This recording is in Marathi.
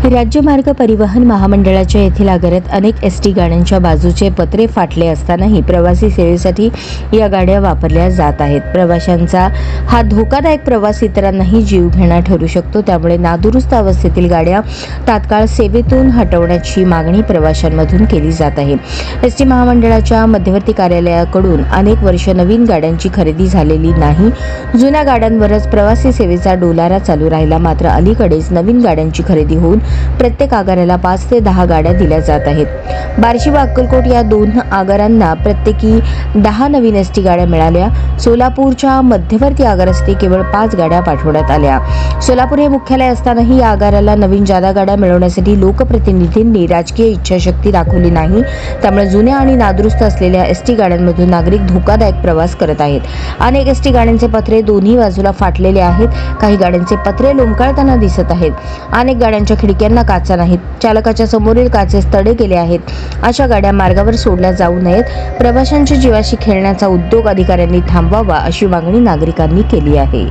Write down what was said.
राज्य मार्ग परिवहन महामंडळाच्या येथील आगारात अनेक एसटी गाड्यांच्या बाजूचे पत्रे फाटले असतानाही प्रवासी सेवेसाठी या गाड्या वापरल्या जात आहेत। प्रवाशांचा हा धोकादायक प्रवास इतरांनाही जीवघेणा ठरू शकतो, त्यामुळे नादुरुस्त अवस्थेतील गाड्या तात्काळ सेवेतून हटवण्याची मागणी प्रवाशांमधून केली जात आहे। एसटी महामंडळाच्या मध्यवर्ती कार्यालयाकडून अनेक वर्ष नवीन गाड्यांची खरेदी झालेली नाही। जुन्या गाड्यांवरच प्रवासी सेवेचा डोलारा चालू राहिला। मात्र अलीकडेच नवीन गाड्यांची खरेदी होऊन प्रत्येक आगाराला 5 ते 10 गाड्या दिल्या जात आहेत। बार्शी व अक्कलकोट या दोन आगारांना प्रत्येकी 10 नवीन एसटी गाड्या मिळाल्या। सोलापूरच्या मध्यवर्ती आगारासाठी केवळ 5 गाड्या पाठवण्यात आल्या। सोलापूर हे मुख्यालय असतानाही या आगाराला नवीन जादा गाड्या मिळवण्यासाठी लोकप्रतिनिधींनी राजकीय इच्छाशक्ती दाखवली नाही। त्यामुळे जुन्या आणि नादुरुस्त असलेल्या एसटी गाड्यांमधून नागरिक धोकादायक प्रवास करत आहेत। अनेक एसटी गाड्यांचे पत्रे दोन्ही बाजूला फाटलेले आहेत। काही गाड्यांचे पत्रे लोंबकळताना दिसत आहेत। अनेक गाड्यांच्या खिडक्यांना काचा नाहीत। चालकाच्या समोरील काचेस तडे गेले आहेत। अशा गाड्या मार्गावर सोडल्या जाऊ नयेत। प्रवाशांच्या जीवाशी खेळण्याचा उद्योग अधिकाऱ्यांनी थांबवावा अशी मागणी नागरिकांनी केली आहे।